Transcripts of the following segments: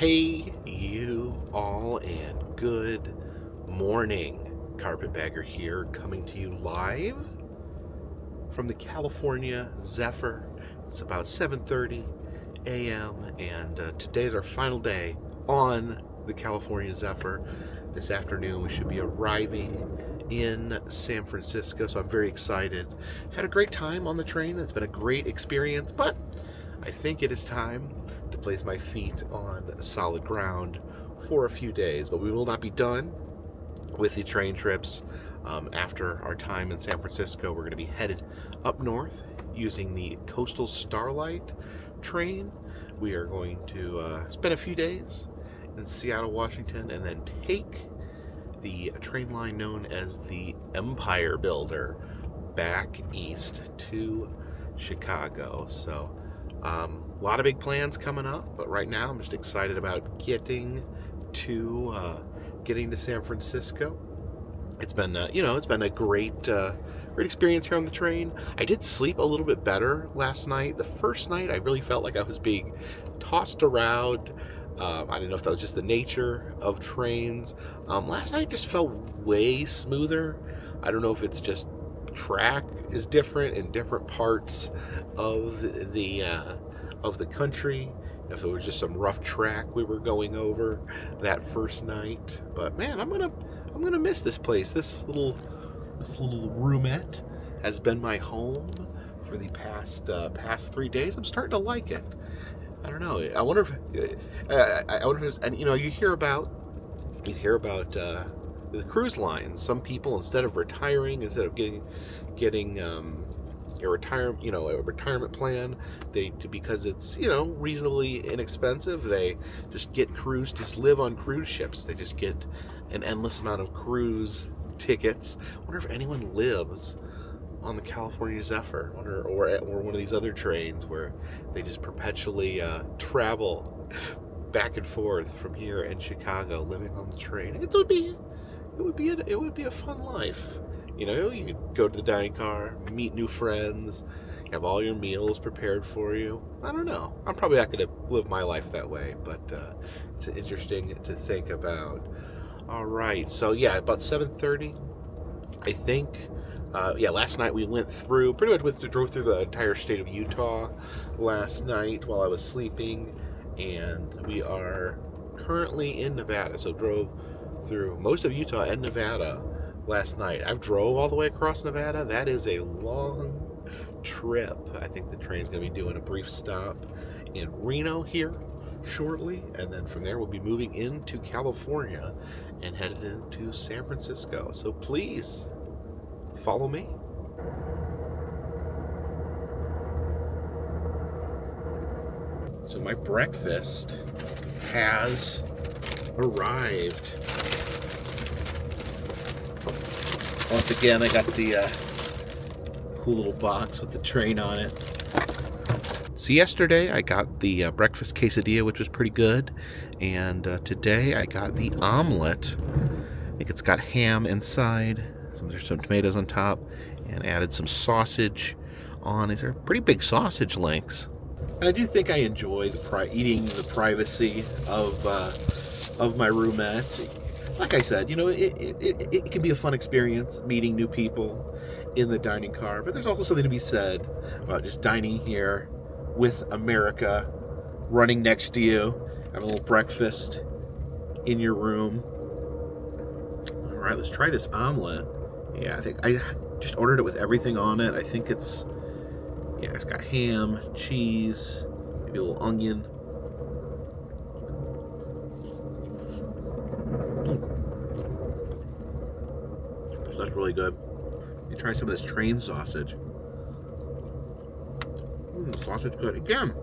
Hey, you all, and good morning. Carpetbagger here, coming to you live from the California Zephyr. It's about 7:30 a.m. and today's our final day on the California Zephyr. This afternoon we should be arriving in San Francisco, so I'm very excited. I've had a great time on the train. It's been a great experience, but I think it is time to place my feet on solid ground for a few days. But we will not be done with the train trips. After our time in San Francisco, we're going to be headed up north using the Coastal Starlight train. We are going to spend a few days in Seattle, Washington, and then take the train line known as the Empire Builder back east to Chicago. So a lot of big plans coming up, but right now I'm just excited about getting to San Francisco. It's been it's been a great experience here on the train. I did sleep a little bit better last night. The first night I really felt like I was being tossed around. I don't know if that was just the nature of trains. Last night just felt way smoother. I don't know if it's just track is different in different parts of the country. If it was just some rough track we were going over that first night, but man, I'm gonna miss this place. This little roomette has been my home for the past 3 days. I'm starting to like it. I don't know. I wonder if it's, and you hear about the cruise lines. Some people, instead of retiring, instead of getting a retirement plan, because it's reasonably inexpensive, they just live on cruise ships. They just get an endless amount of cruise tickets. I wonder if anyone lives on the California Zephyr, or one of these other trains where they just perpetually travel back and forth from here in Chicago, living on the train. It would be a fun life. You could go to the dining car, meet new friends, have all your meals prepared for you. I don't know. I'm probably not going to live my life that way, but it's interesting to think about. All right, so yeah, about 7:30, I think. Last night we drove through the entire state of Utah last night while I was sleeping, and we are currently in Nevada. So drove through most of Utah and Nevada last night. I've drove all the way across Nevada. That is a long trip. I think the train's going to be doing a brief stop in Reno here shortly, and then from there we'll be moving into California and headed into San Francisco. So please follow me. So my breakfast has arrived. Once again, I got the cool little box with the train on it. So yesterday I got the breakfast quesadilla, which was pretty good, and today I got the omelet. I think it's got ham inside. There's some tomatoes on top, and added some sausage on. These are pretty big sausage links. And I do think I enjoy eating the privacy of my roomette. Like I said, it can be a fun experience meeting new people in the dining car, but there's also something to be said about just dining here with America running next to you, having a little breakfast in your room. All right, let's try this omelet. Yeah, I think I just ordered it with everything on it. I think it's got ham, cheese, maybe a little onion. So that's really good. You try some of this train sausage. The sausage good. Again,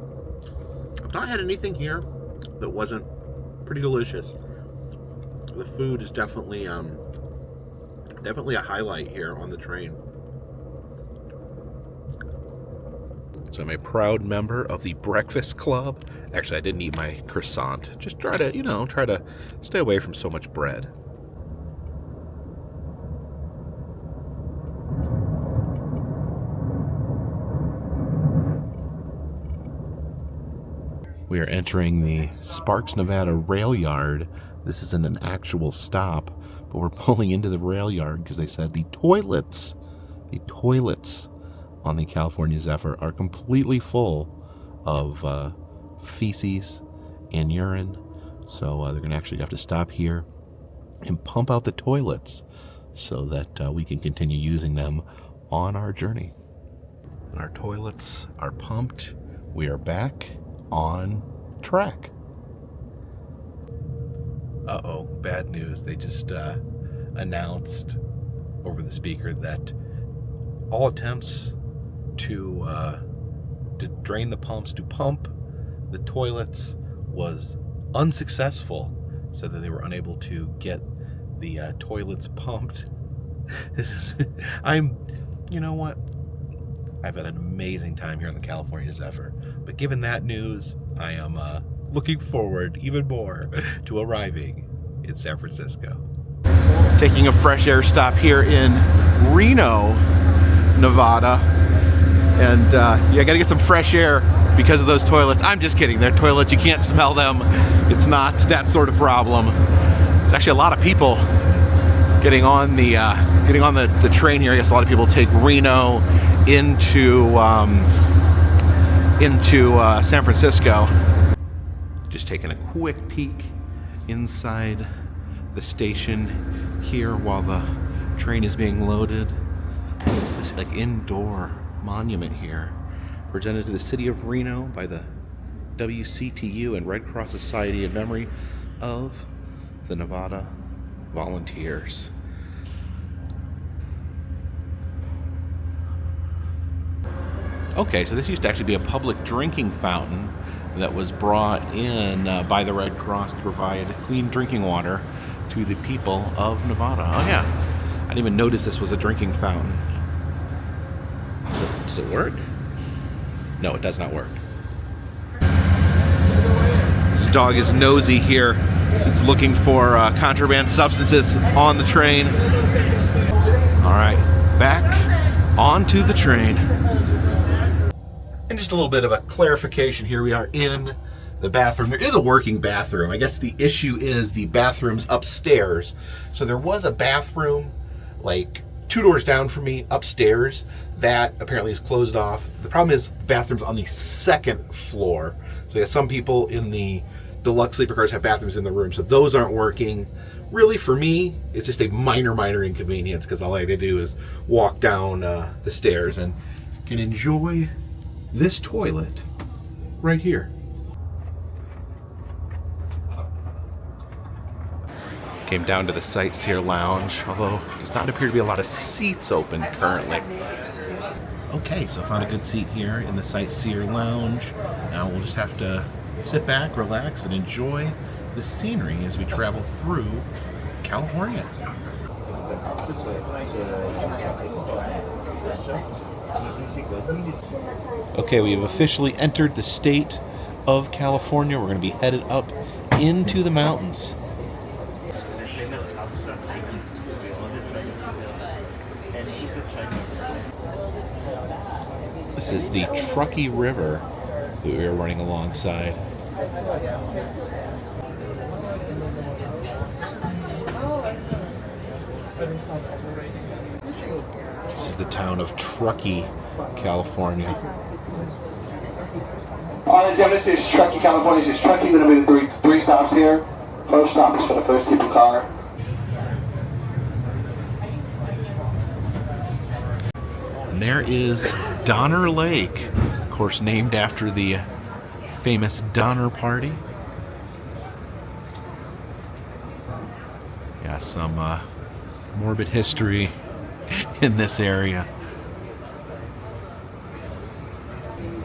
I've not had anything here that wasn't pretty delicious. The food is definitely a highlight here on the train. So I'm a proud member of the Breakfast Club. Actually, I didn't eat my croissant. Just try to stay away from so much bread. We are entering the Sparks, Nevada rail yard. This isn't an actual stop, but we're pulling into the rail yard because they said the toilets on the California Zephyr are completely full of feces and urine. So they're going to actually have to stop here and pump out the toilets so that we can continue using them on our journey. And our toilets are pumped. We are back on track. Uh-oh, bad news. They just announced over the speaker that all attempts to drain the pumps, to pump the toilets, was unsuccessful, so that they were unable to get the toilets pumped. You know what? I've had an amazing time here on the California Zephyr, but given that news, I am looking forward even more to arriving in San Francisco. Taking a fresh air stop here in Reno, Nevada, and yeah, I gotta get some fresh air because of those toilets. I'm just kidding, they're toilets, you can't smell them. It's not that sort of problem. There's actually a lot of people getting on the train here. I guess a lot of people take Reno into San Francisco. Just taking a quick peek inside the station here while the train is being loaded. It's this like indoor monument here, presented to the city of Reno by the WCTU and Red Cross Society in memory of the Nevada volunteers. Okay, so this used to actually be a public drinking fountain that was brought in by the Red Cross to provide clean drinking water to the people of Nevada. Oh yeah, I didn't even notice this was a drinking fountain. Does it work? No, it does not work. This dog is nosy here. It's looking for contraband substances on the train. All right, back onto the train. And just a little bit of a clarification here. We are in the bathroom. There is a working bathroom. I guess the issue is the bathroom's upstairs. So there was a bathroom like 2 doors down from me upstairs that apparently is closed off. The problem is the bathroom's on the 2nd floor. So yeah, some people in the deluxe sleeper cars have bathrooms in the room, so those aren't working. Really, for me, it's just a minor inconvenience because all I had to do is walk down the stairs and can enjoy this toilet right here. Came down to the Sightseer Lounge, although does not appear to be a lot of seats open currently. Okay, so I found a good seat here in the Sightseer Lounge. Now we'll just have to sit back, relax, and enjoy the scenery as we travel through California. Okay, we have officially entered the state of California. We're going to be headed up into the mountains. This is the Truckee River that we are running alongside. This is the town of Truckee, California. This is Truckee, California. This is Truckee. We're going to be three stops here. First stop is for the first people car. And there is Donner Lake, of course named after the famous Donner Party. Yeah, some morbid history in this area.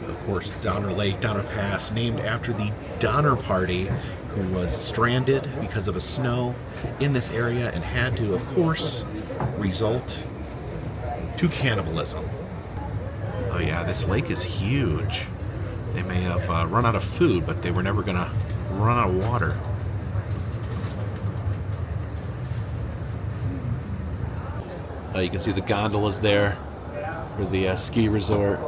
Of course, Donner Lake, Donner Pass, named after the Donner Party, who was stranded because of a snow in this area and had to, of course, result to cannibalism. Oh yeah, this lake is huge. They may have run out of food, but they were never gonna run out of water. You can see the gondolas there for the ski resort.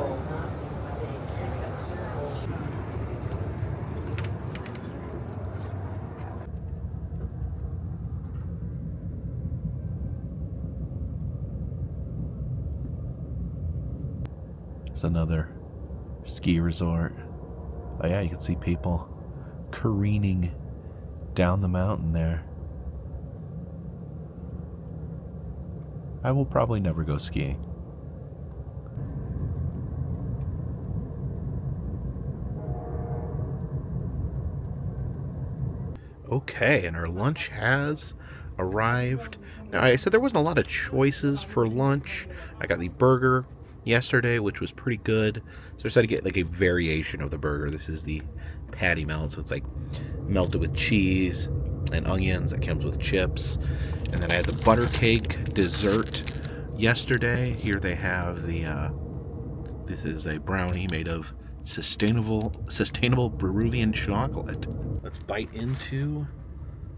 It's another ski resort. Oh yeah, you can see people careening down the mountain there. I will probably never go skiing. Okay, and our lunch has arrived. Now, I said there wasn't a lot of choices for lunch. I got the burger yesterday, which was pretty good. So I decided to get like a variation of the burger. This is the patty melt, so it's like melted with cheese and onions. That comes with chips. And then I had the butter cake dessert yesterday. Here they have the, this is a brownie made of sustainable Peruvian chocolate. Let's bite into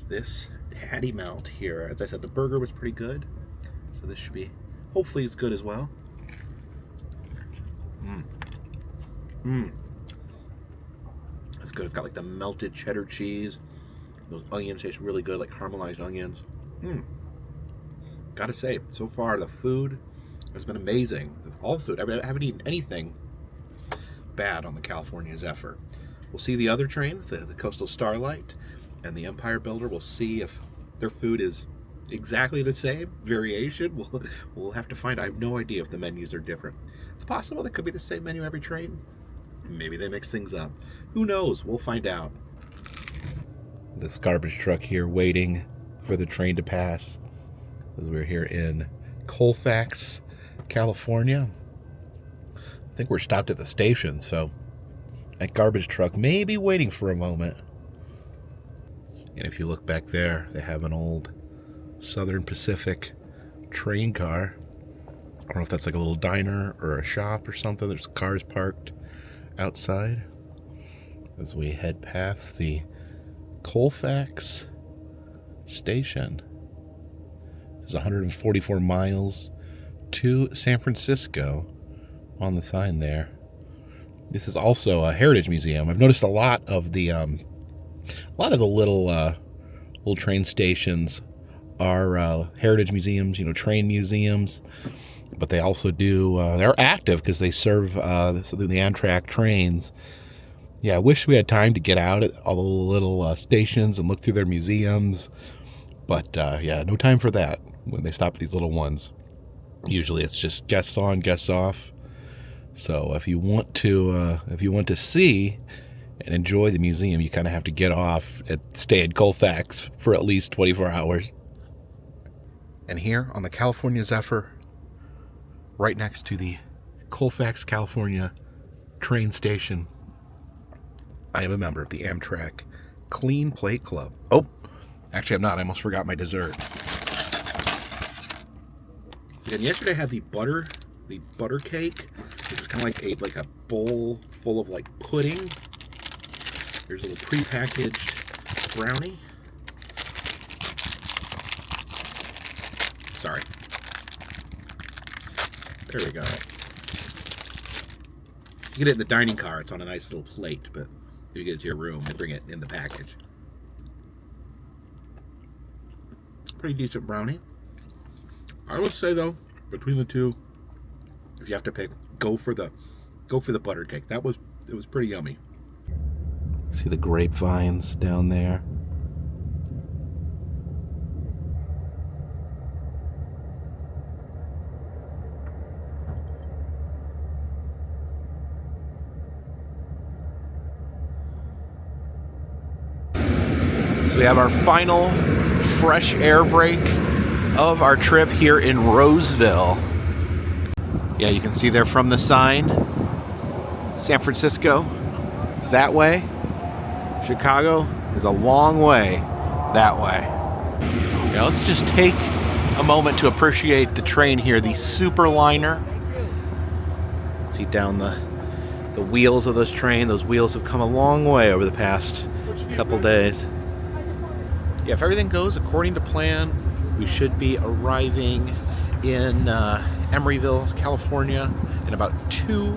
this patty melt here. As I said, the burger was pretty good, so this should be hopefully as good as well. It's good. It's got like the melted cheddar cheese. Those onions taste really good, like caramelized onions. Gotta say, so far the food has been amazing. All food. I haven't eaten anything bad on the California Zephyr. We'll see the other trains, the Coastal Starlight and the Empire Builder. We'll see if their food is exactly the same, variation. We'll have to find. I have no idea if the menus are different. It's possible it could be the same menu every train. Maybe they mix things up. Who knows? We'll find out. This garbage truck here waiting for the train to pass, as we're here in Colfax, California. I think we're stopped at the station, so that garbage truck may be waiting for a moment. And if you look back there, they have an old Southern Pacific train car. I don't know if that's like a little diner or a shop or something. There's cars parked outside as we head past the Colfax station. It's 144 miles to San Francisco on the sign there. This is also a heritage museum. I've noticed a lot of the little train stations are heritage museums, you know, train museums. But they also do, they're active because they serve the Amtrak trains. Yeah, I wish we had time to get out at all the little stations and look through their museums. But yeah, no time for that when they stop at these little ones. Usually it's just guests on, guests off. So if you want to see and enjoy the museum, you kind of have to get off and stay at Colfax for at least 24 hours. And here on the California Zephyr, right next to the Colfax, California train station, I am a member of the Amtrak Clean Plate Club. Oh, actually I'm not. I almost forgot my dessert. And yesterday I had the butter cake. It was kind of like a bowl full of like pudding. There's a little pre-packaged brownie. Sorry. There we go. You get it in the dining car. It's on a nice little plate, but if you get it to your room, they bring it in the package. Pretty decent brownie. I would say though, between the two, if you have to pick, go for the butter cake. It was pretty yummy. See the grapevines down there. So we have our final fresh air break of our trip here in Roseville. Yeah, you can see there from the sign, San Francisco is that way. Chicago is a long way that way. Now let's just take a moment to appreciate the train here, the Superliner. See down the wheels of this train. Those wheels have come a long way over the past couple days. Yeah, if everything goes according to plan, we should be arriving in Emeryville, California in about 2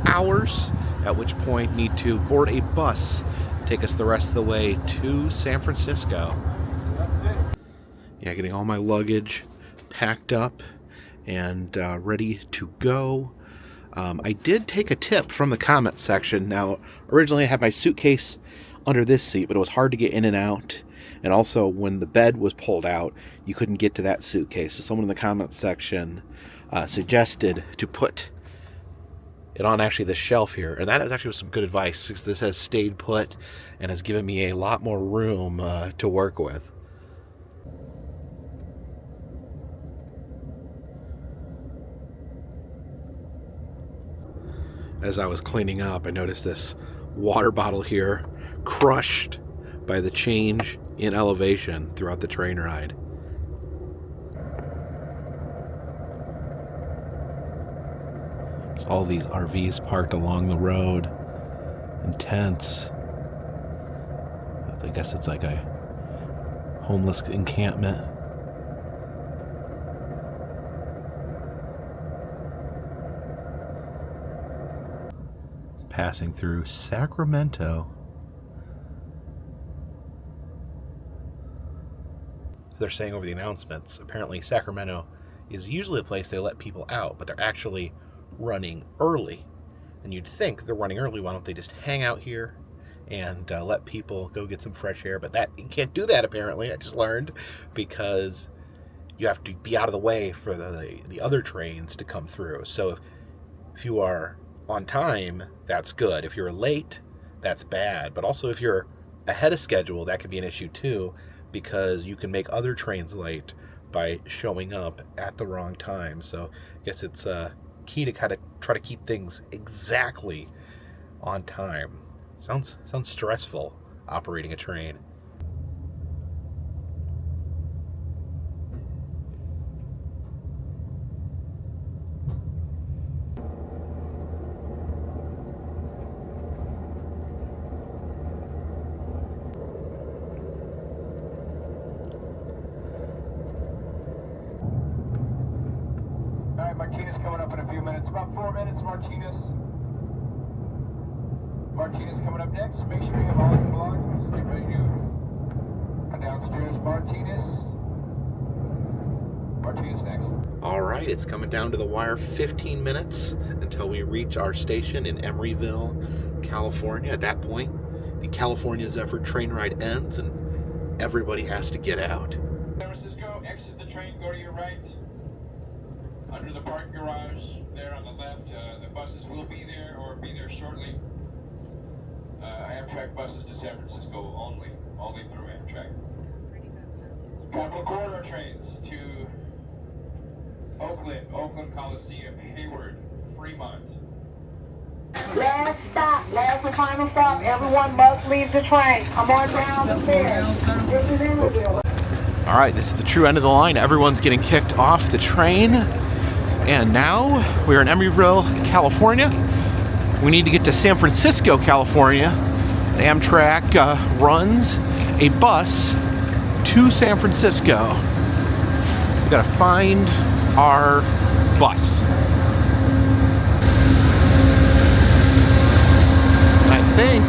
hours, at which point need to board a bus, take us the rest of the way to San Francisco. Yeah, getting all my luggage packed up and ready to go. I did take a tip from the comment section. Now, originally I had my suitcase under this seat, but it was hard to get in and out. And also, when the bed was pulled out, you couldn't get to that suitcase. So someone in the comment section suggested to put it on actually the shelf here. And that is actually some good advice, because this has stayed put and has given me a lot more room to work with. As I was cleaning up, I noticed this water bottle here crushed by the change in elevation throughout the train ride. There's all these RVs parked along the road and tents. I guess it's like a homeless encampment. Passing through Sacramento. They're saying over the announcements, apparently Sacramento is usually a place they let people out, but they're actually running early. And you'd think they're running early, why don't they just hang out here and let people go get some fresh air? But you can't do that, apparently, I just learned, because you have to be out of the way for the other trains to come through. So if you are on time, that's good. If you're late, that's bad. But also if you're ahead of schedule, that could be an issue too, because you can make other trains late by showing up at the wrong time. So I guess it's key to kind of try to keep things exactly on time. Sounds stressful operating a train. Martinez coming up in a few minutes. About 4 minutes, Martinez. Martinez coming up next. Make sure you have all your belongings. Get ready to come downstairs. Martinez next. All right, it's coming down to the wire. 15 minutes until we reach our station in Emeryville, California. At that point, the California Zephyr train ride ends and everybody has to get out. San Francisco, exit the train, go to your right. Under the parking garage, there on the left, the buses will be there or be there shortly. Amtrak buses to San Francisco only through Amtrak. Capital Corridor trains to Oakland Coliseum, Hayward, Fremont. Last stop, last and final stop. Everyone must leave the train. Come on down the stairs. This is Emeryville. All right, this is the true end of the line. Everyone's getting kicked off the train. And now we're in Emeryville, California. We need to get to San Francisco, California. Amtrak runs a bus to San Francisco. We gotta find our bus. And I think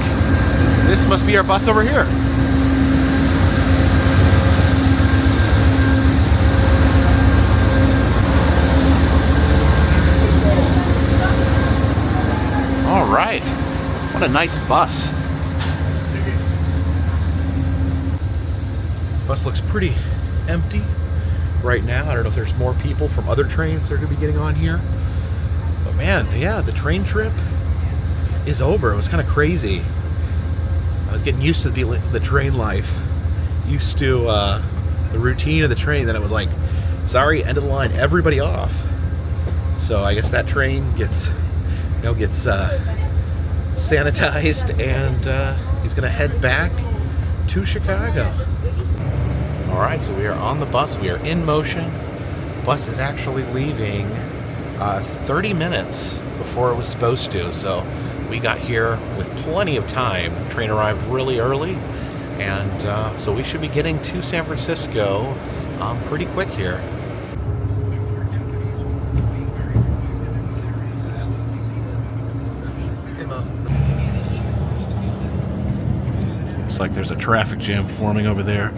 this must be our bus over here. All right, what a nice bus. Bus looks pretty empty right now. I don't know if there's more people from other trains that are gonna be getting on here. But man, yeah, the train trip is over. It was kind of crazy. I was getting used to the train life, used to the routine of the train. Then it was like, sorry, end of the line, everybody off. So I guess that train gets sanitized, and he's gonna head back to Chicago. All right, so we are on the bus. We are in motion. Bus is actually leaving 30 minutes before it was supposed to. So we got here with plenty of time. The train arrived really early, and so we should be getting to San Francisco pretty quick here. Looks like there's a traffic jam forming over there.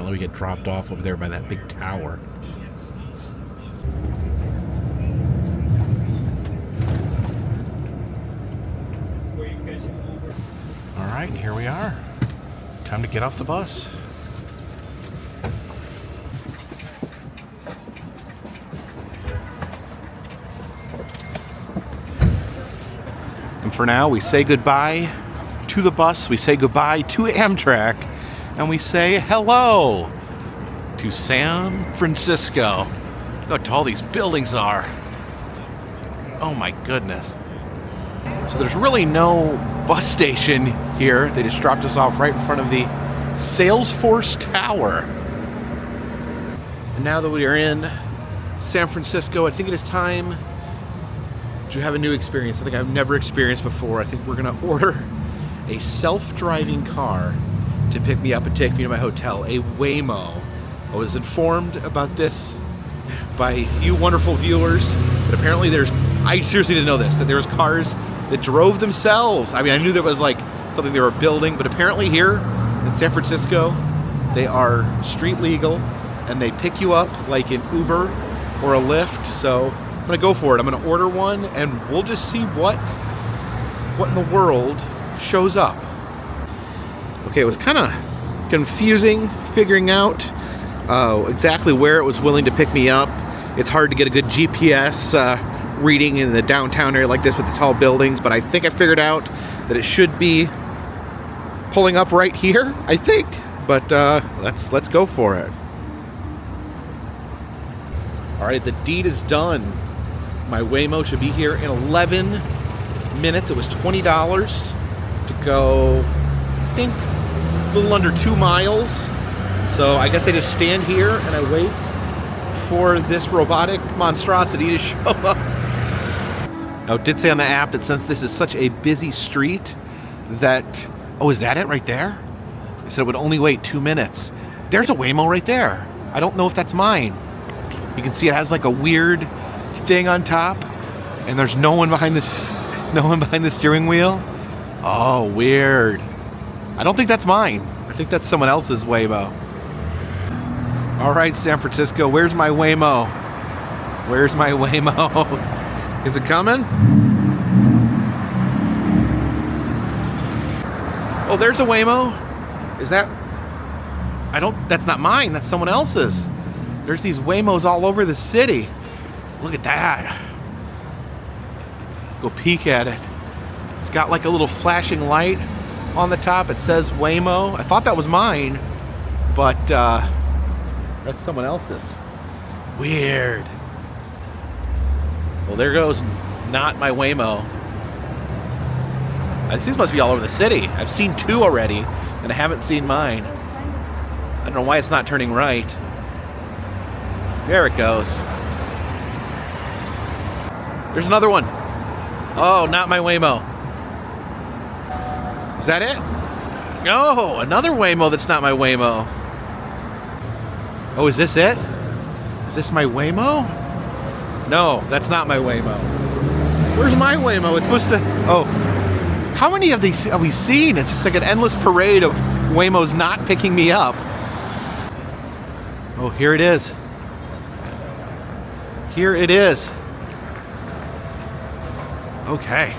apparently we get dropped off over there by that big tower. All right, here we are. Time to get off the bus. And for now, we say goodbye to the bus, we say goodbye to Amtrak, and we say hello to San Francisco. Look how tall these buildings are. Oh my goodness. So there's really no bus station here. They just dropped us off right in front of the Salesforce Tower. And now that we are in San Francisco, I think it is time to have a new experience. I think I've never experienced before. I think we're gonna order a self-driving car to pick me up and take me to my hotel, a Waymo. I was informed about this by you wonderful viewers, but apparently I seriously didn't know this, that there was cars that drove themselves. I mean, I knew that was like something they were building, but apparently here in San Francisco, they are street legal and they pick you up like an Uber or a Lyft. So I'm gonna go for it. I'm gonna order one and we'll just see what in the world shows up. Okay, it was kind of confusing figuring out exactly where it was willing to pick me up. It's hard to get a good GPS reading in the downtown area like this with the tall buildings, but I think I figured out that it should be pulling up right here, I think. But let's go for it. All right, the deed is done. My Waymo should be here in 11 minutes. It was $20 to go, I think, a little under 2 miles. So I guess I just stand here and I wait for this robotic monstrosity to show up. Now, it did say on the app that since this is such a busy street that, oh, is that it right there? It said it would only wait 2 minutes. There's a Waymo right there. I don't know if that's mine. You can see it has like a weird thing on top, and there's no one behind this, no one behind the steering wheel. Oh, weird. I don't think that's mine. I think that's someone else's Waymo. All right, San Francisco, where's my Waymo? Where's my Waymo? Is it coming? Oh, there's a Waymo. Is that? That's not mine. That's someone else's. There's these Waymos all over the city. Look at that. Go peek at it. It's got like a little flashing light on the top. It says Waymo. I thought that was mine, but that's someone else's. Weird. Well, there goes not my Waymo. These must be all over the city. I've seen 2 already, and I haven't seen mine. I don't know why it's not turning right. There it goes. There's another one. Oh, not my Waymo. Is that it? Oh, another Waymo that's not my Waymo. Oh, is this it? Is this my Waymo? No, that's not my Waymo. Where's my Waymo? It's supposed to... Oh. How many of these have we seen? It's just like an endless parade of Waymos not picking me up. Oh, here it is. Here it is. Okay.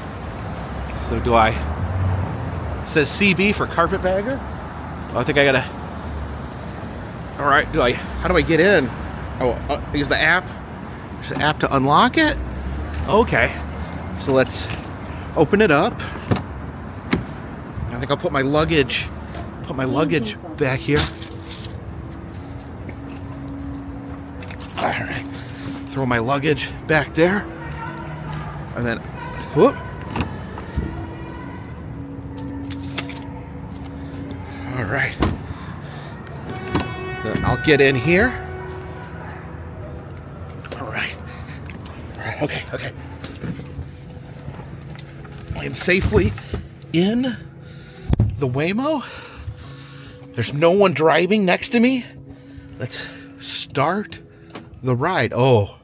So do I... It says CB for Carpetbagger? Oh, I think I gotta... Alright, how do I get in? Oh, use the app? There's an app to unlock it? Okay. So let's open it up. I think I'll put my luggage back here. Alright. Throw my luggage back there. And then, whoop. Alright. Then I'll get in here. Alright. Alright, okay. I am safely in the Waymo. There's no one driving next to me. Let's start the ride. Oh.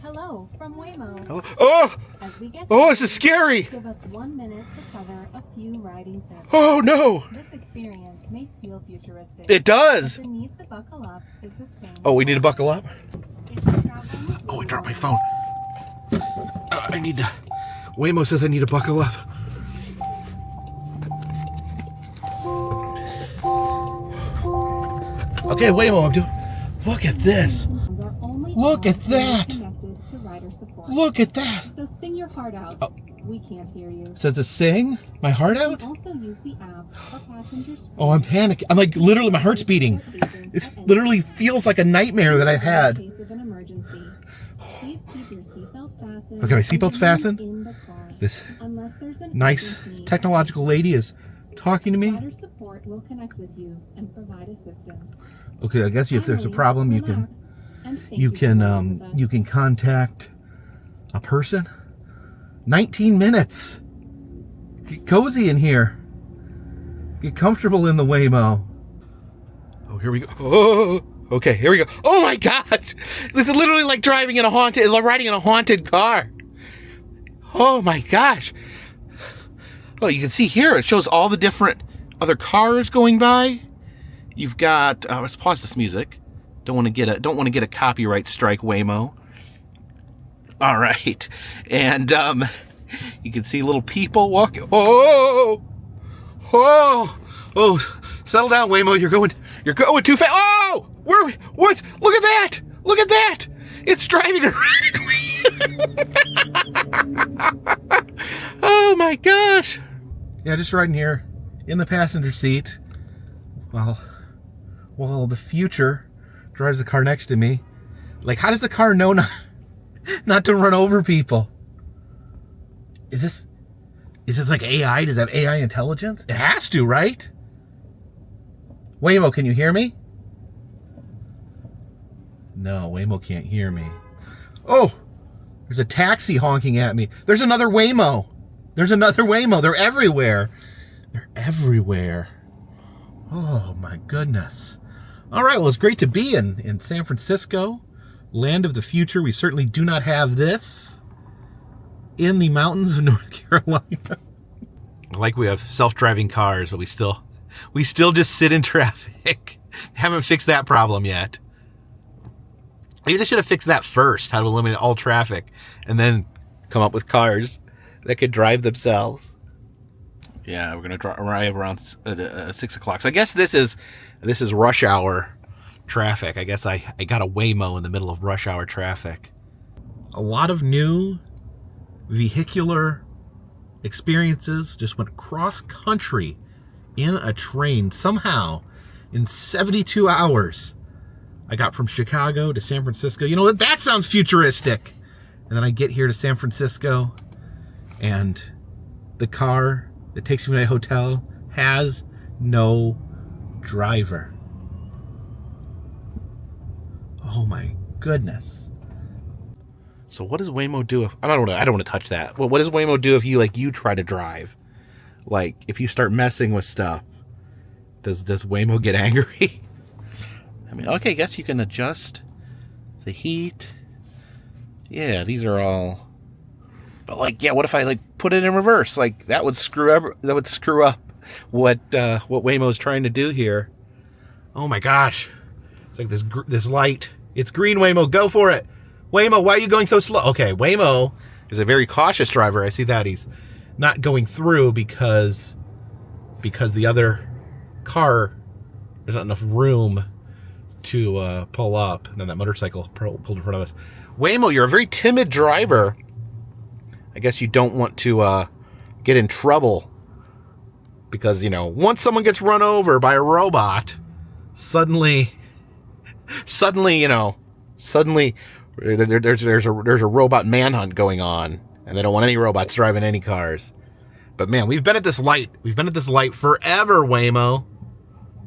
Hello. from Waymo. Hello? Oh! As we get Oh, this is scary! give us 1 minute to cover a few riding tips. Oh, no! This experience may feel futuristic. It does! But the need to buckle up is the same. Oh, we need to buckle up? If you're traveling with Oh, I Waymo, dropped my phone. I need to... Waymo says I need to buckle up. Okay, Waymo, I'm doing... Look at this. are only Look at on when that. connected to rider support. Look at that. So sing your heart out. Oh. We can't hear you. Says to sing my heart You out? can also use the app for passengers. Oh, I'm panicking. I'm like, literally, my heart's beating. It literally feels like a nightmare that I've had. In case of an emergency. Please keep your seatbelt fastened. Okay, my seatbelt's fastened. In the car. This Unless there's an nice urgent need. technological lady is talking to me. Rider support will connect with you and provide assistance. Okay, I guess if there's a Finally, problem, you relax, can and thank you for riding can with us. you can contact a person. 19 minutes. Get cozy in here. Get comfortable in the Waymo. Oh, here we go. Oh, okay, here we go. Oh my gosh! This is literally like riding in a haunted car. Oh my gosh! Oh, you can see here it shows all the different other cars going by. You've got. Let's pause this music. Don't want to get a copyright strike, Waymo. All right, and you can see little people walking. Oh, oh, oh! Settle down, Waymo. You're going too fast. Oh, where? What? Look at that! Look at that! It's driving erratically. Oh my gosh! Yeah, just riding here in the passenger seat while the future drives the car next to me. Like, how does the car know not to run over people? Is this like AI? Does it have AI intelligence? It has to, right? Waymo, can you hear me? No, Waymo can't hear me. Oh, there's a taxi honking at me. There's another Waymo. They're everywhere. They're everywhere. Oh my goodness. All right, well, it's great to be in San Francisco, land of the future. We certainly do not have this in the mountains of North Carolina. Like we have self-driving cars, but we still just sit in traffic. Haven't fixed that problem yet. Maybe they should have fixed that first, how to eliminate all traffic, and then come up with cars that could drive themselves. Yeah, we're gonna arrive around 6 o'clock. So I guess this is rush hour traffic. I guess I got a Waymo in the middle of rush hour traffic. A lot of new vehicular experiences. Just went cross country in a train somehow in 72 hours. I got from Chicago to San Francisco. You know what? That sounds futuristic. And then I get here to San Francisco, and the car that takes me to my hotel has no driver. Oh my goodness. So what does Waymo do if I don't want to touch that. Well, what does Waymo do if you try to drive? Like, if you start messing with stuff, does Waymo get angry? I mean, okay, I guess you can adjust the heat. Yeah, these are all. But like, yeah, what if I put it in reverse? Like, that would screw up what Waymo's trying to do here. Oh my gosh! It's like this light. It's green, Waymo. Go for it, Waymo. Why are you going so slow? Okay, Waymo is a very cautious driver. I see that he's not going through because the other car, there's not enough room to pull up, and then that motorcycle pulled in front of us. Waymo, you're a very timid driver. I guess you don't want to get in trouble because, once someone gets run over by a robot, suddenly there's a robot manhunt going on, and they don't want any robots driving any cars. But man, we've been at this light forever, Waymo.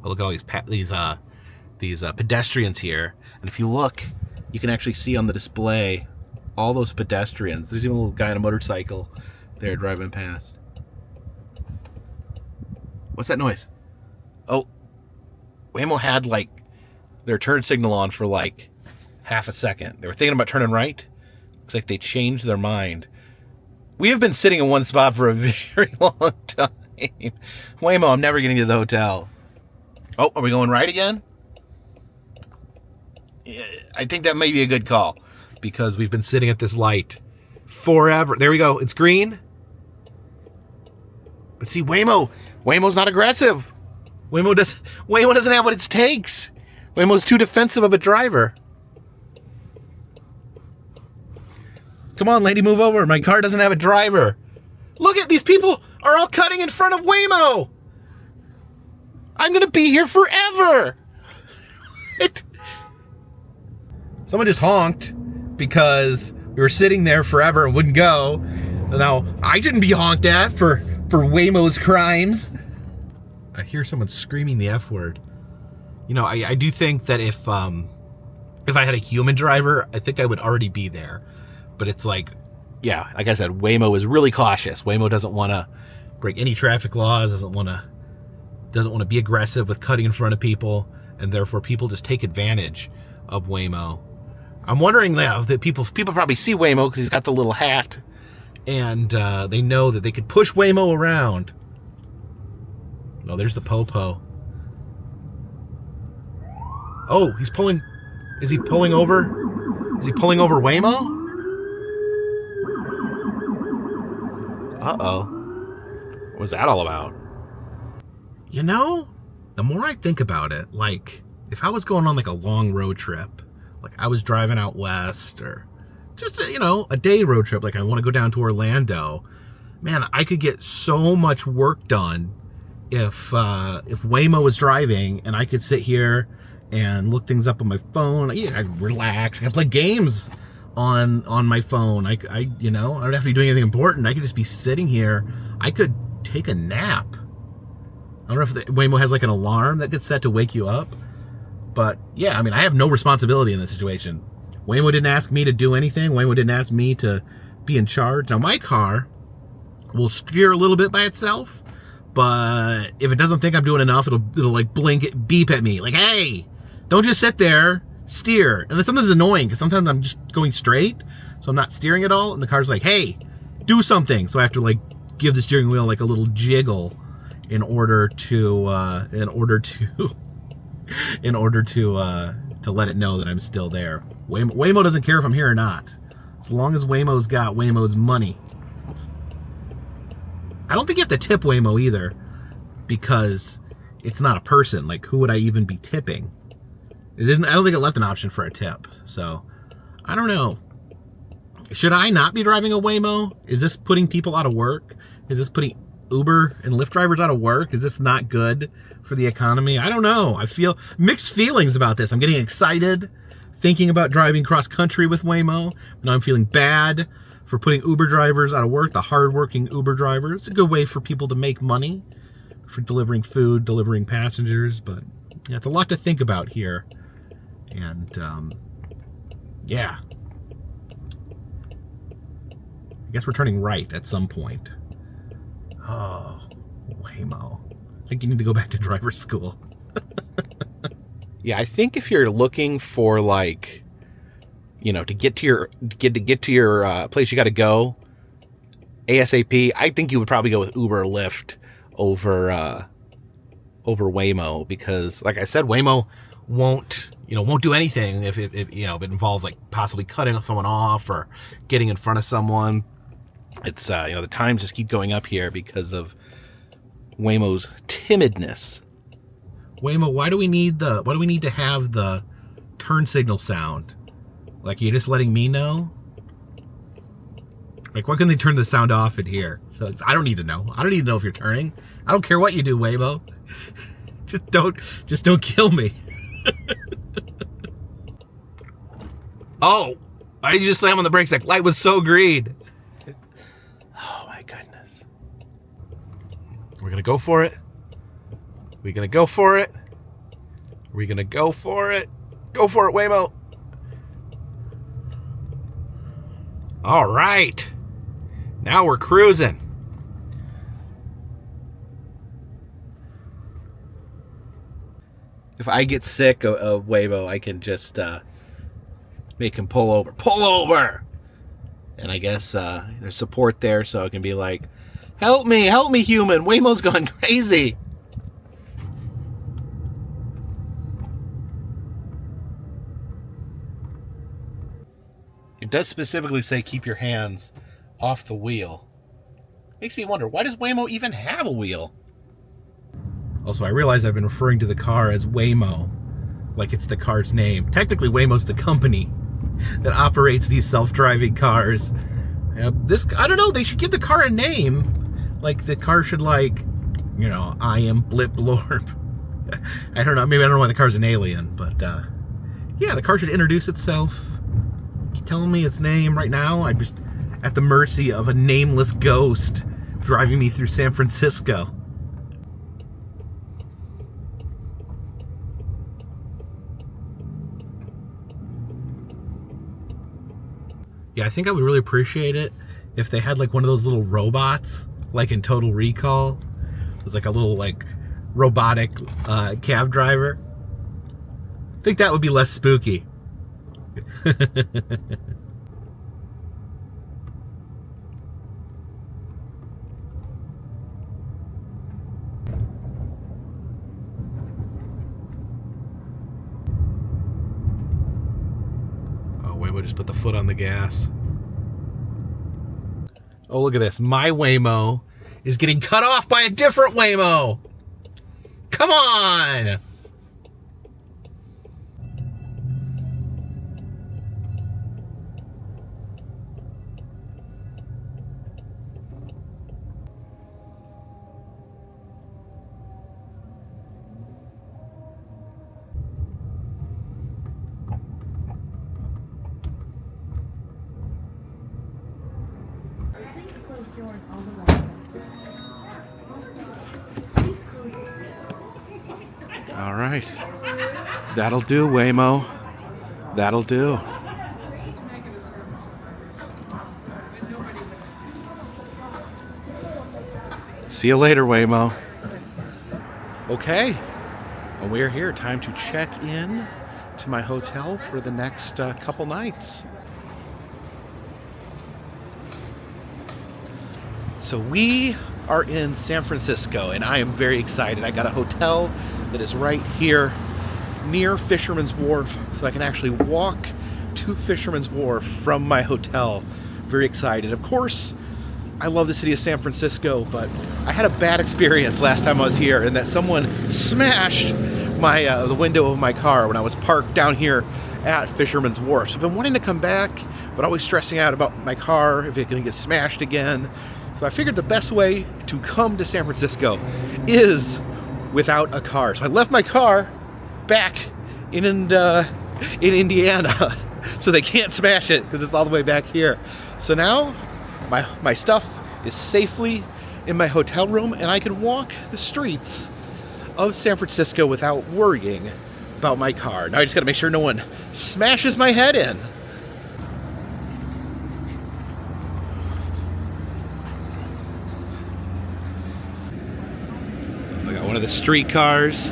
Oh, look at all these pedestrians here, and if you look, you can actually see on the display all those pedestrians. There's even a little guy on a motorcycle there driving past. What's that noise? Oh, Waymo had their turn signal on for half a second. They were thinking about turning right. Looks like they changed their mind. We have been sitting in one spot for a very long time. Waymo, I'm never getting to the hotel. Oh, are we going right again? Yeah, I think that may be a good call because we've been sitting at this light forever. There we go. It's green. But see, Waymo's not aggressive. Waymo doesn't have what it takes. Waymo's too defensive of a driver. Come on, lady, move over. My car doesn't have a driver. Look at these people are all cutting in front of Waymo. I'm going to be here forever. Someone just honked because we were sitting there forever and wouldn't go. Now, I shouldn't be honked at for Waymo's crimes. I hear someone screaming the F word. You know, I do think that if I had a human driver, I think I would already be there. But it's like, yeah, like I said, Waymo is really cautious. Waymo doesn't want to break any traffic laws, doesn't want to be aggressive with cutting in front of people, and therefore people just take advantage of Waymo. I'm wondering now that people probably see Waymo because he's got the little hat, and they know that they could push Waymo around. Oh, there's the Popo. Oh, he's pulling. Is he pulling over? Is he pulling over Waymo? Uh-oh. What was that all about? You know, the more I think about it, like, if I was going on like a long road trip, like I was driving out west, or just a day road trip, like I want to go down to Orlando, man, I could get so much work done if Waymo was driving and I could sit here and look things up on my phone. Yeah, I'd relax. I could play games on my phone. I don't have to be doing anything important. I could just be sitting here. I could take a nap. I don't know if Waymo has like an alarm that gets set to wake you up. But yeah, I mean, I have no responsibility in this situation. Waymo didn't ask me to do anything. Waymo didn't ask me to be in charge. Now, my car will steer a little bit by itself, but if it doesn't think I'm doing enough, it'll like beep at me. Like, hey, don't just sit there, steer. And then sometimes it's annoying because sometimes I'm just going straight, so I'm not steering at all. And the car's like, hey, do something. So I have to like give the steering wheel like a little jiggle in order to let it know that I'm still there. Waymo doesn't care if I'm here or not, as long as Waymo's got Waymo's money. I don't think you have to tip Waymo either, because it's not a person. Like, who would I even be tipping? I don't think it left an option for a tip, so I don't know. Should I not be driving a Waymo? Is this putting people out of work? Is this putting Uber and Lyft drivers out of work? Is this not good for the economy? I don't know. I feel mixed feelings about this. I'm getting excited thinking about driving cross country with Waymo. Now I'm feeling bad for putting Uber drivers out of work, the hardworking Uber drivers. It's a good way for people to make money for delivering food, delivering passengers, but yeah, it's a lot to think about here. And yeah, I guess we're turning right at some point. Oh, Waymo. I think you need to go back to driver school. Yeah, I think if you're looking for like, to get to your place you got to go ASAP, I think you would probably go with Uber or Lyft over Waymo, because like I said, Waymo won't do anything if it involves like possibly cutting someone off or getting in front of someone. It's the times just keep going up here because of Waymo's timidness. Waymo, why do we need to have the turn signal sound? Like, you're just letting me know? Like, why couldn't they turn the sound off in here? So I don't need to know. I don't need to know if you're turning. I don't care what you do, Waymo. Just don't kill me. Oh, why did you just slam on the brakes? That light was so green. Oh my goodness. We're gonna go for it. We're gonna go for it. We're gonna go for it. Go for it, Waymo. All right. Now we're cruising. If I get sick of Waymo, I can just make him pull over. Pull over! And I guess there's support there, so it can be like, help me, human. Waymo's gone crazy. It does specifically say keep your hands off the wheel. Makes me wonder, why does Waymo even have a wheel? Also, I realize I've been referring to the car as Waymo, like it's the car's name. Technically, Waymo's the company that operates these self-driving cars. I don't know, they should give the car a name. Like, the car should, like, you know, I am Blip Blorb. I don't know, maybe I don't know why the car's an alien, but, yeah, the car should introduce itself. Telling me its name right now. I'm just at the mercy of a nameless ghost driving me through San Francisco. Yeah, I think I would really appreciate it if they had like one of those little robots, like in Total Recall. It was like a little like robotic cab driver. I think that would be less spooky. Waymo just put the foot on the gas. Oh, look at this. My Waymo is getting cut off by a different Waymo. Come on! All right. That'll do, Waymo. That'll do. See you later, Waymo. Okay. Well, we're here. Time to check in to my hotel for the next couple nights. So we are in San Francisco, and I am very excited. I got a hotel that is right here near Fisherman's Wharf, so I can actually walk to Fisherman's Wharf from my hotel. Very excited. Of course, I love the city of San Francisco, but I had a bad experience last time I was here, in that someone smashed my the window of my car when I was parked down here at Fisherman's Wharf. So I've been wanting to come back, but always stressing out about my car, if it's gonna get smashed again. So I figured the best way to come to San Francisco is without a car. So I left my car back in Indiana, so they can't smash it because it's all the way back here. So now my stuff is safely in my hotel room, and I can walk the streets of San Francisco without worrying about my car. Now I just gotta make sure no one smashes my head in. One of the streetcars.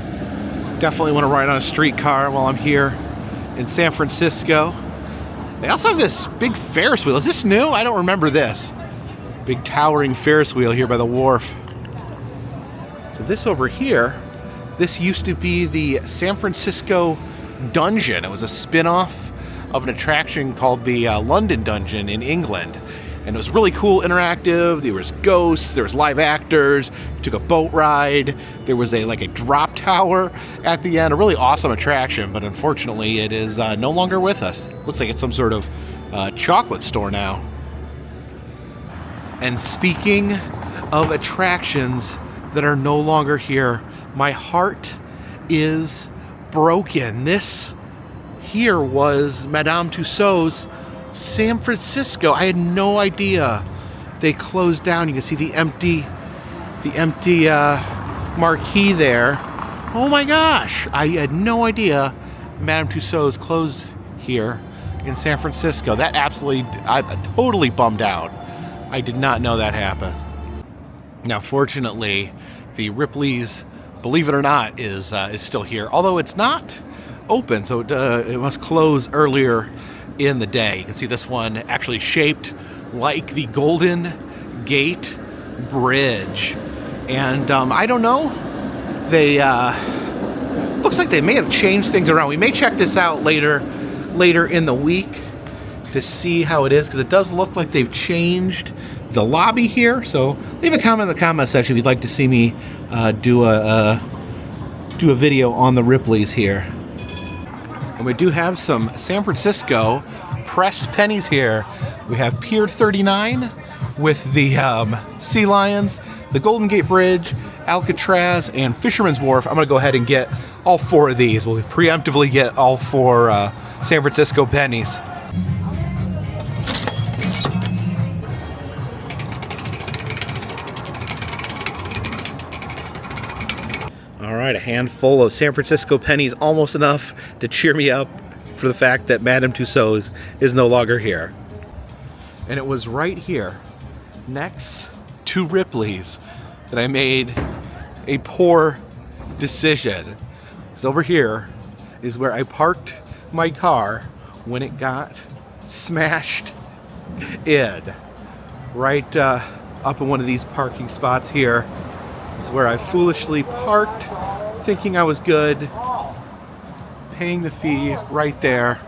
Definitely want to ride on a streetcar while I'm here in San Francisco. They also have this big Ferris wheel. Is this new? I don't remember this. Big towering Ferris wheel here by the wharf. So this over here, this used to be the San Francisco Dungeon. It was a spin-off of an attraction called the London Dungeon in England. And it was really cool, interactive. There was ghosts, there was live actors, took a boat ride. There was a drop tower at the end, a really awesome attraction, but unfortunately it is no longer with us. Looks like it's some sort of chocolate store now. And speaking of attractions that are no longer here, my heart is broken. This here was Madame Tussauds San Francisco. I had no idea they closed down. You can see the empty marquee there. Oh my gosh, I had no idea Madame Tussauds closed here in San Francisco. That I'm totally bummed out. I did not know that happened. Now, fortunately, the Ripley's, believe it or not, is still here. Although it's not open, so it must close earlier in the day. You can see this one actually shaped like the Golden Gate Bridge. And I don't know, they looks like they may have changed things around. We may check this out later in the week to see how it is, because it does look like they've changed the lobby here. So leave a comment in the comment section if you'd like to see me do a video on the Ripley's here. And we do have some San Francisco pressed pennies here. We have Pier 39 with the sea lions, the Golden Gate Bridge, Alcatraz, and Fisherman's Wharf. I'm gonna go ahead and get all 4 of these. We'll preemptively get all 4 San Francisco pennies. All right, a handful of San Francisco pennies, almost enough to cheer me up for the fact that Madame Tussauds is no longer here. And it was right here, next to Ripley's, that I made a poor decision. So over here is where I parked my car when it got smashed in. Right up in one of these parking spots here is where I foolishly parked, thinking I was good, paying the fee right there.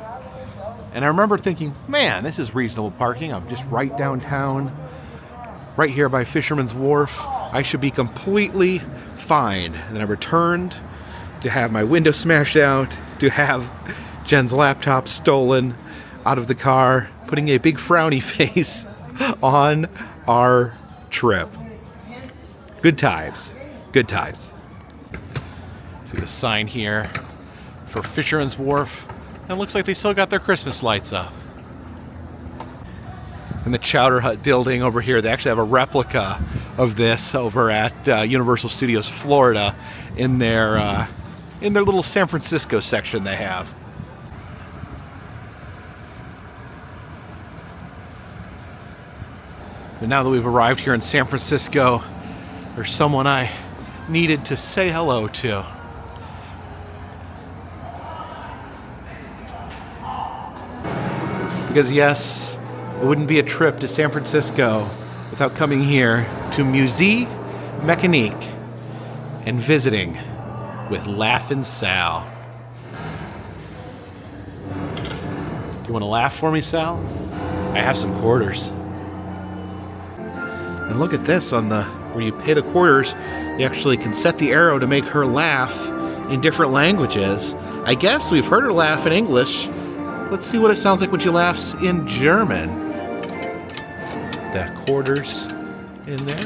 And I remember thinking, man, this is reasonable parking. I'm just right downtown, right here by Fisherman's Wharf. I should be completely fine. And then I returned to have my window smashed out, to have Jen's laptop stolen out of the car, putting a big frowny face on our trip. Good times. Good times. See the sign here for Fisherman's Wharf. And it looks like they still got their Christmas lights up. And the Chowder Hut building over here, they actually have a replica of this over at Universal Studios Florida in their little San Francisco section they have. But now that we've arrived here in San Francisco, there's someone I needed to say hello to. Because yes, it wouldn't be a trip to San Francisco without coming here to Mus&eacute and visiting with Laughin' Sal. You want to laugh for me, Sal? I have some quarters. And look at this, on the where you pay the quarters, you actually can set the arrow to make her laugh in different languages. I guess we've heard her laugh in English. Let's see what it sounds like when she laughs in German. The quarters in there.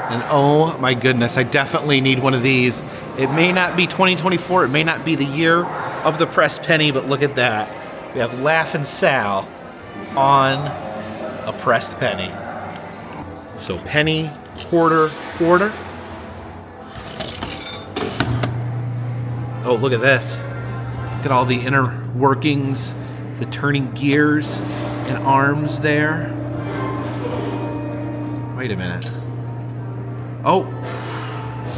And oh my goodness, I definitely need one of these. It may not be 2024, it may not be the year of the pressed penny, but look at that. We have Laughin' Sal on a pressed penny. So penny, quarter, quarter. Oh, look at this. Look at all the inner workings, the turning gears and arms there. Wait a minute. Oh,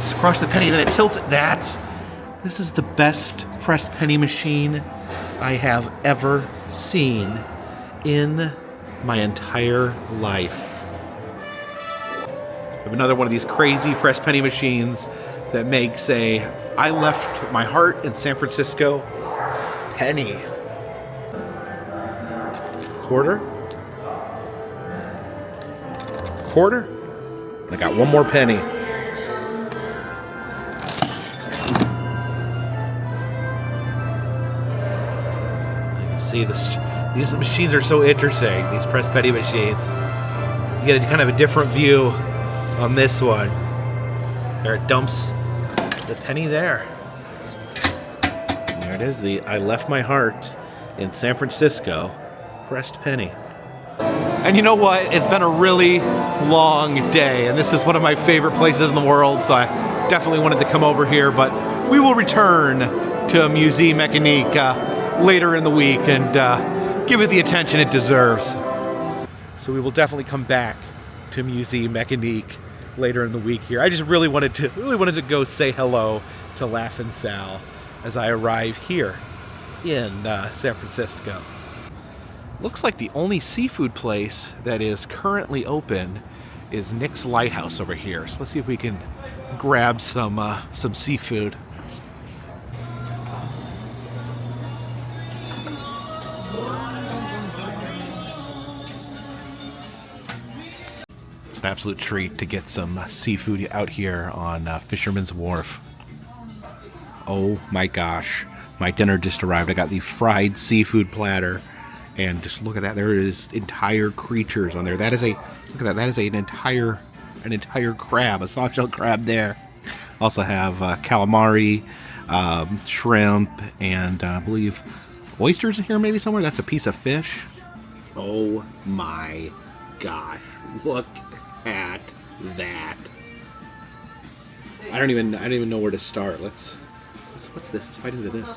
just crush the penny, then it tilts it. This is the best pressed penny machine I have ever seen in my entire life. I have another one of these crazy press penny machines that makes a I left my heart in San Francisco penny. Quarter. Quarter. I got one more penny. You can see this. These machines are so interesting. These press penny machines. You get a kind of a different view on this one. There it dumps the penny there. And there it is. The I left my heart in San Francisco pressed penny. And you know what? It's been a really long day, and this is one of my favorite places in the world, so I definitely wanted to come over here, but we will return to M&eacute later in the week and give it the attention it deserves. So we will definitely come back to M&eacute later in the week here. I just really wanted to go say hello to Laughin' Sal as I arrive here in San Francisco. Looks like the only seafood place that is currently open is Nick's Lighthouse over here. So let's see if we can grab some seafood. It's an absolute treat to get some seafood out here on Fisherman's Wharf. Oh my gosh, my dinner just arrived. I got the fried seafood platter. And just look at that. There is entire creatures on there. That is a look at that. That is an entire crab, a soft-shell crab there. Also have calamari, shrimp, and I believe oysters in here maybe somewhere. That's a piece of fish. Oh my gosh! Look at that. I don't even know where to start. What's this? Let's bite into this.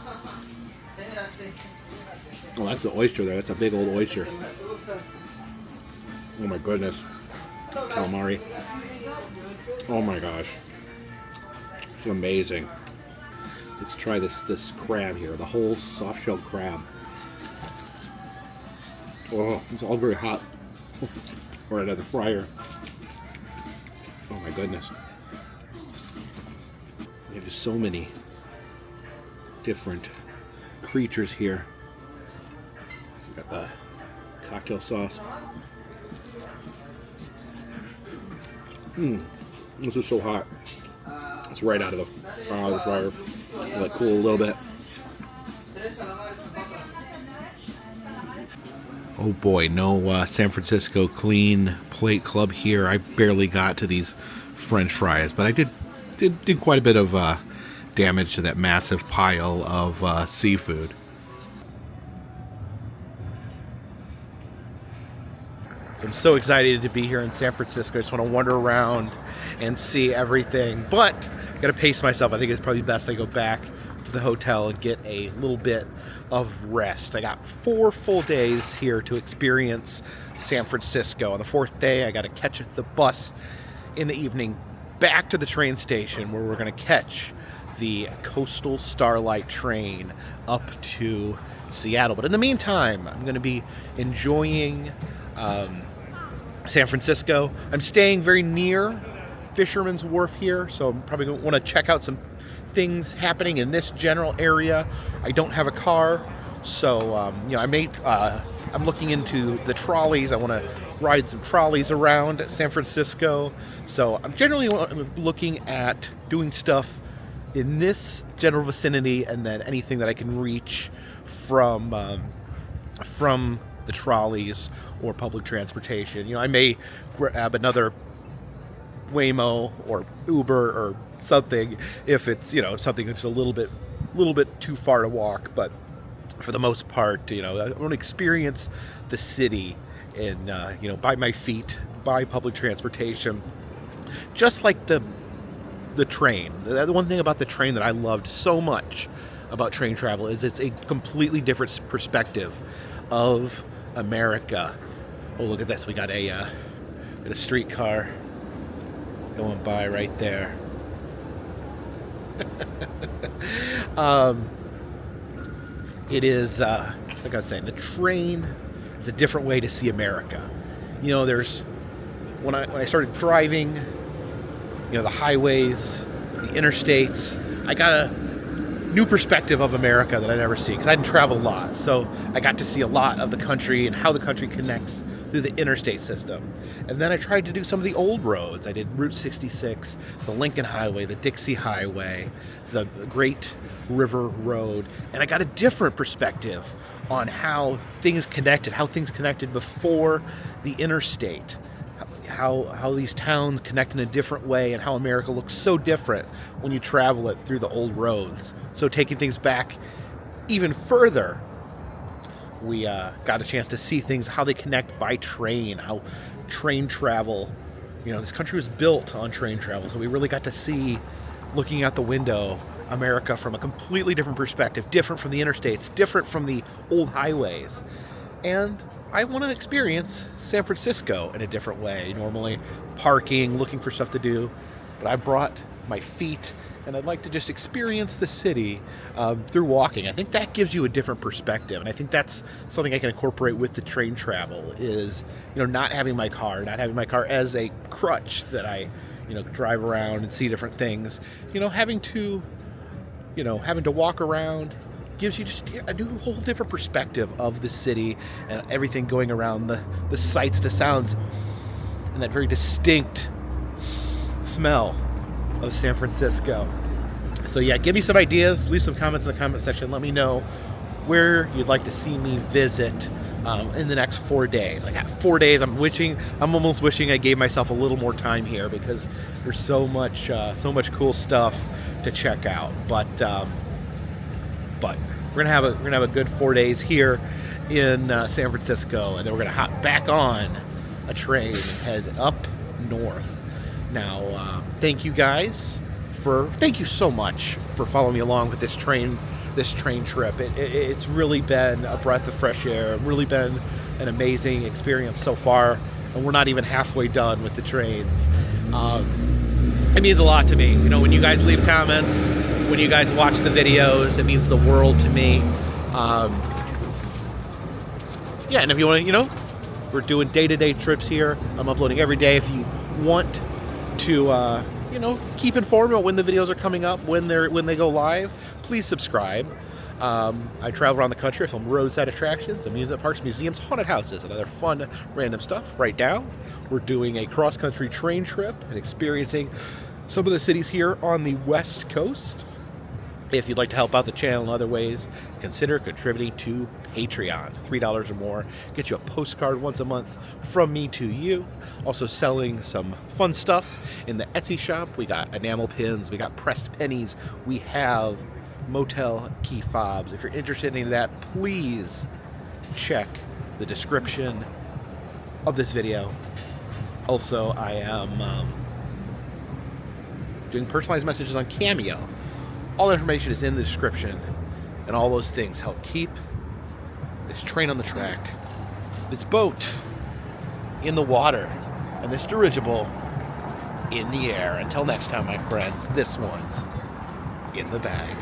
Oh, that's the oyster there. That's a big old oyster. Oh my goodness. Calamari. Oh my gosh. It's amazing. Let's try this crab here. The whole soft-shelled crab. Oh, it's all very hot. Right out of the fryer. Oh my goodness. We have just so many different creatures here. Got the cocktail sauce. This is so hot. It's right out of the fryer. Let it cool a little bit. Oh boy, no San Francisco clean plate club here. I barely got to these French fries, but I did quite a bit of damage to that massive pile of seafood. So I'm so excited to be here in San Francisco. I just want to wander around and see everything, but I gotta pace myself. I think it's probably best I go back to the hotel and get a little bit of rest. I got 4 full days here to experience San Francisco. On the 4th day, I gotta catch the bus in the evening back to the train station where we're gonna catch the Coastal Starlight train up to Seattle. But in the meantime, I'm gonna be enjoying San Francisco. I'm staying very near Fisherman's Wharf here, so I'm probably going to want to check out some things happening in this general area. I don't have a car, so I'm looking into the trolleys. I want to ride some trolleys around San Francisco. So I'm generally looking at doing stuff in this general vicinity, and then anything that I can reach from the trolleys or public transportation. You know, I may grab another Waymo or Uber or something if it's, you know, something that's a little bit too far to walk. But for the most part, you know, I want to experience the city and by my feet, by public transportation, just like the train. The one thing about the train that I loved so much about train travel is it's a completely different perspective of America. Oh, look at this. We got a streetcar going by right there. it is, like I was saying, the train is a different way to see America. You know, when I started driving, you know, the highways, the interstates, I got a new perspective of America that I never see, because I didn't travel a lot. So I got to see a lot of the country and how the country connects through the interstate system. And then I tried to do some of the old roads. I did Route 66, the Lincoln Highway, the Dixie Highway, the Great River Road, and I got a different perspective on how things connected before the interstate, how these towns connect in a different way, and how America looks so different when you travel it through the old roads. So taking things back even further, we got a chance to see things, how they connect by train, how train travel, you know, this country was built on train travel. So we really got to see, looking out the window, America from a completely different perspective, different from the interstates, different from the old highways. And I want to experience San Francisco in a different way. Normally parking, looking for stuff to do, but I brought my feet, and I'd like to just experience the city through walking. I think that gives you a different perspective, and I think that's something I can incorporate with the train travel is, you know, not having my car as a crutch that I, you know, drive around and see different things. You know, having to walk around gives you just a whole different perspective of the city and everything going around, the sights, the sounds, and that very distinct smell of San Francisco. So yeah, give me some ideas, leave some comments in the comment section, let me know where you'd like to see me visit in the next 4 days. Like 4 days, I'm almost wishing I gave myself a little more time here, because there's so much cool stuff to check out. But we're gonna have a good 4 days here in San Francisco, and then we're gonna hop back on a train and head up north. Now, thank you so much for following me along with this train trip. It's really been a breath of fresh air, really been an amazing experience so far, and we're not even halfway done with the trains. It means a lot to me. You know, when you guys leave comments, when you guys watch the videos, it means the world to me. Yeah, and if you want to, you know, we're doing day-to-day trips here. I'm uploading every day. If you want to, you know, keep informed about when the videos are coming up, when they go live, please subscribe. I travel around the country. I film roadside attractions, amusement parks, museums, haunted houses, and other fun, random stuff. Right now, we're doing a cross-country train trip and experiencing some of the cities here on the West Coast. If you'd like to help out the channel in other ways, consider contributing to Patreon. $3 or more get you a postcard once a month from me to you. Also selling some fun stuff in the Etsy shop. We got enamel pins, we got pressed pennies, we have motel key fobs. If you're interested in that, please check the description of this video. Also, I am doing personalized messages on Cameo. All the information is in the description, and all those things help keep this train on the track, this boat in the water, and this dirigible in the air. Until next time, my friends, this one's in the bag.